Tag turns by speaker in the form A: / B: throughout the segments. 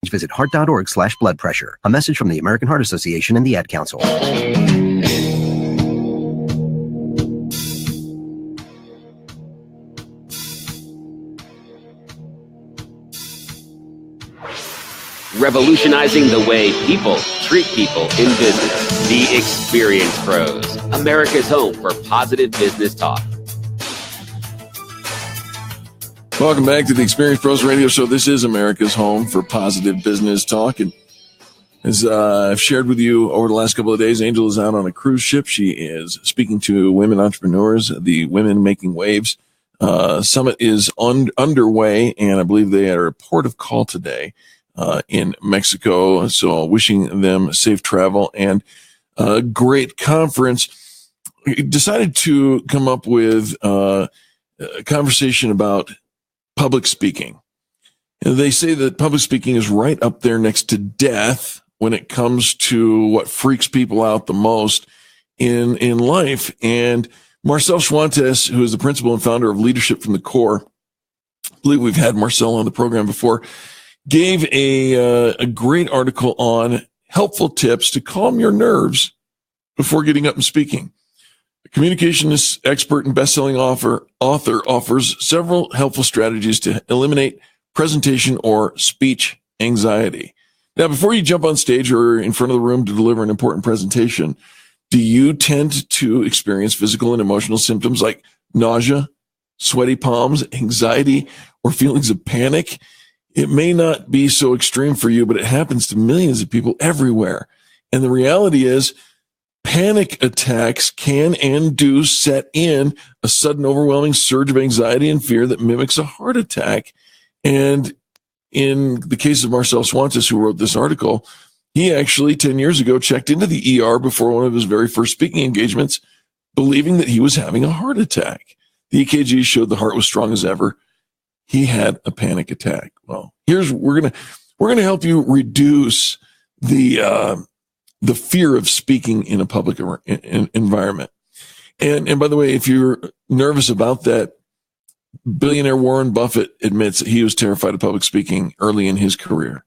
A: Visit heart.org/blood pressure. A message from the American Heart Association and the Ad Council.
B: Revolutionizing the way people treat people in business. The Experience Pros, America's home for positive business talk.
C: Welcome back to the Experience Pros Radio Show. This is America's home for positive business talk. And as I've shared with you over the last couple of days, Angel is out on a cruise ship. She is speaking to women entrepreneurs. The Women Making Waves Summit is underway, and I believe they are at Port of Call today in Mexico. So wishing them safe travel and a great conference. Decided to come up with a conversation about public speaking. And they say that public speaking is right up there next to death when it comes to what freaks people out the most in life. And Marcel Schwantes, who is the principal and founder of Leadership from the Core, I believe we've had Marcel on the program before, gave a great article on helpful tips to calm your nerves before getting up and speaking. A communicationist expert and best-selling author offers several helpful strategies to eliminate presentation or speech anxiety. Now, before you jump on stage or in front of the room to deliver an important presentation, do you tend to experience physical and emotional symptoms like nausea, sweaty palms, anxiety, or feelings of panic? It may not be so extreme for you, but it happens to millions of people everywhere. And the reality is, panic attacks can and do set in a sudden overwhelming surge of anxiety and fear that mimics a heart attack. And in the case of Marcel Schwantes, who wrote this article, he actually 10 years ago checked into the ER before one of his very first speaking engagements, believing that he was having a heart attack. The EKG showed the heart was strong as ever. He had a panic attack. Well, we're gonna help you reduce the fear of speaking in a public environment. And by the way, if you're nervous about that, billionaire Warren Buffett admits that he was terrified of public speaking early in his career.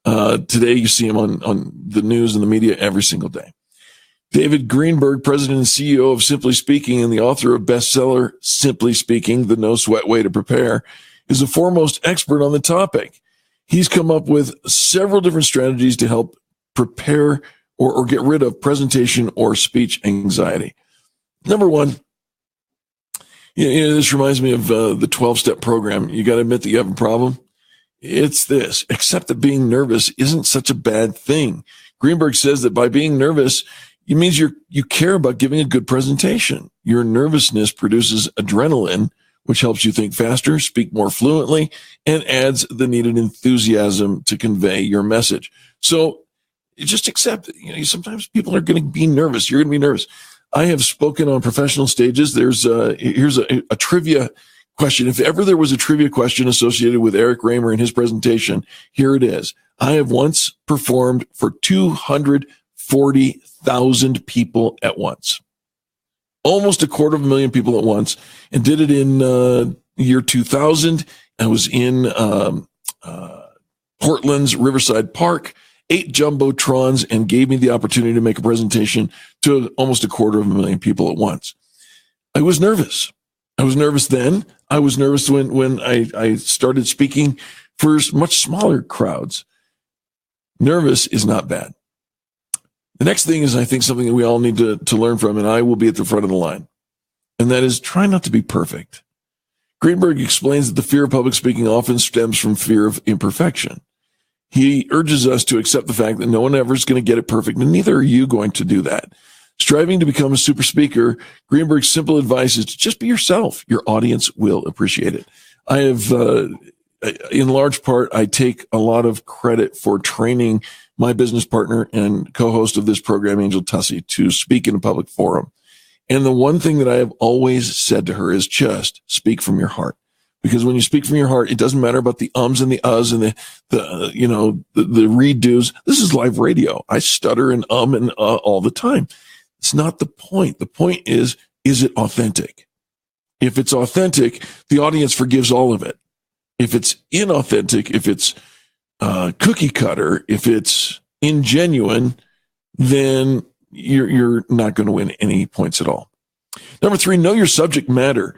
C: Today, you see him on the news and the media every single day. David Greenberg, president and CEO of Simply Speaking and the author of bestseller Simply Speaking, The No Sweat Way to Prepare, is the foremost expert on the topic. He's come up with several different strategies to help prepare or get rid of presentation or speech anxiety. Number one, this reminds me of the 12-step program. You got to admit that you have a problem. It's this: accept that being nervous isn't such a bad thing. Greenberg says that by being nervous, it means you care about giving a good presentation. Your nervousness produces adrenaline, which helps you think faster, speak more fluently, and adds the needed enthusiasm to convey your message. So just accept it. Sometimes people are going to be nervous. You're going to be nervous. I have spoken on professional stages. Here's a trivia question. If ever there was a trivia question associated with Eric Raymer and his presentation, here it is. I have once performed for 240,000 people at once, almost 250,000 people at once, and did it in year 2000. I was in Portland's Riverside Park, 8 jumbotrons, and gave me the opportunity to make a presentation to almost 250,000 people at once. I was nervous. I was nervous then. I was nervous when I started speaking for much smaller crowds. Nervous is not bad. The next thing is, I think, something that we all need to learn from, and I will be at the front of the line, and that is try not to be perfect. Greenberg explains that the fear of public speaking often stems from fear of imperfection. He urges us to accept the fact that no one ever is going to get it perfect, and neither are you going to do that. Striving to become a super speaker, Greenberg's simple advice is to just be yourself. Your audience will appreciate it. I have, in large part, I take a lot of credit for training my business partner and co-host of this program, Angel Tussey, to speak in a public forum. And the one thing that I have always said to her is just speak from your heart. Because when you speak from your heart, it doesn't matter about the ums and the uhs and the redos. This is live radio. I stutter and and all the time. It's not the point. The point is it authentic? If it's authentic, the audience forgives all of it. If it's inauthentic, if it's cookie cutter, if it's ingenuine, then you're not going to win any points at all. Number 3, know your subject matter.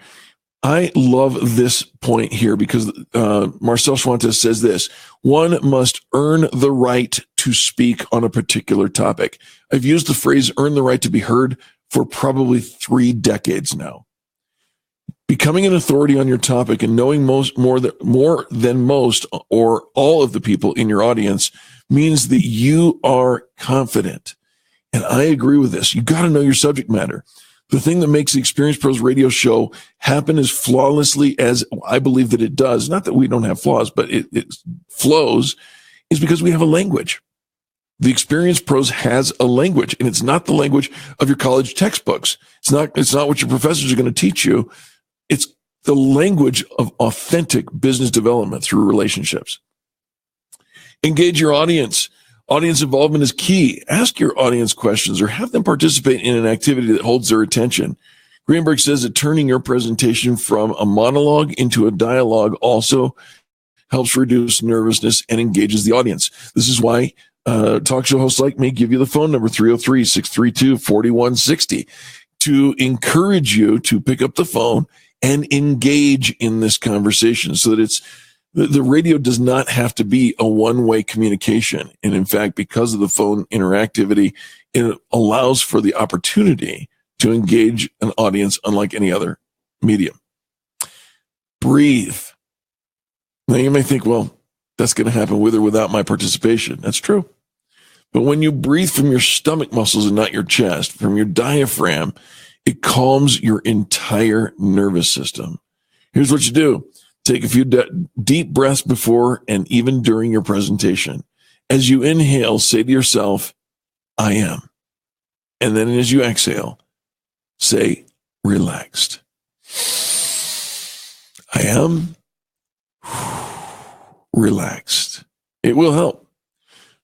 C: I love this point here because Marcel Schwantes says this: one must earn the right to speak on a particular topic. I've used the phrase earn the right to be heard for probably 3 decades now. Becoming an authority on your topic and knowing more than most or all of the people in your audience means that you are confident. And I agree with this. You got to know your subject matter. The thing that makes the Experience Pros radio show happen as flawlessly as I believe that it does, not that we don't have flaws, but it flows, is because we have a language. The Experience Pros has a language, and it's not the language of your college textbooks. It's not what your professors are going to teach you. It's the language of authentic business development through relationships. Engage your audience. Audience involvement is key. Ask your audience questions or have them participate in an activity that holds their attention. Greenberg says that turning your presentation from a monologue into a dialogue also helps reduce nervousness and engages the audience. This is why talk show hosts like me give you the phone number 303-632-4160 to encourage you to pick up the phone and engage in this conversation so that the radio does not have to be a one-way communication. And in fact, because of the phone interactivity, it allows for the opportunity to engage an audience unlike any other medium. Breathe. Now you may think, well, that's going to happen with or without my participation. That's true. But when you breathe from your stomach muscles and not your chest, from your diaphragm, it calms your entire nervous system. Here's what you do. Take a few deep breaths before and even during your presentation. As you inhale, say to yourself, I am. And then as you exhale, say, relaxed. I am relaxed. It will help.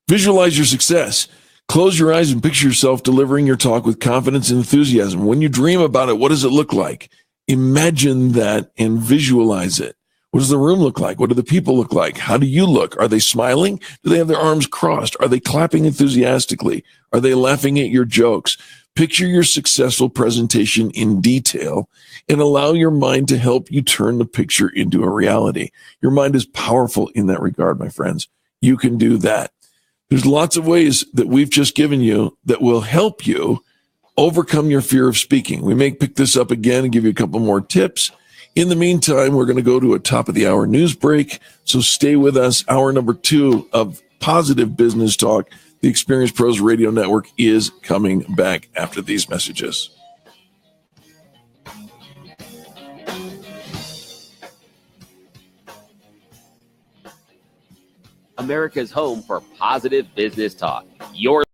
C: Visualize your success. Close your eyes and picture yourself delivering your talk with confidence and enthusiasm. When you dream about it, what does it look like? Imagine that and visualize it. What does the room look like? What do the people look like? How do you look? Are they smiling? Do they have their arms crossed? Are they clapping enthusiastically? Are they laughing at your jokes? Picture your successful presentation in detail and allow your mind to help you turn the picture into a reality. Your mind is powerful in that regard, my friends. You can do that. There's lots of ways that we've just given you that will help you overcome your fear of speaking. We may pick this up again and give you a couple more tips. In the meantime, we're going to go to a top of the hour news break. So stay with us. Hour number 2 of Positive Business Talk. The Experience Pros Radio Network is coming back after these messages.
B: America's home for positive business talk. Your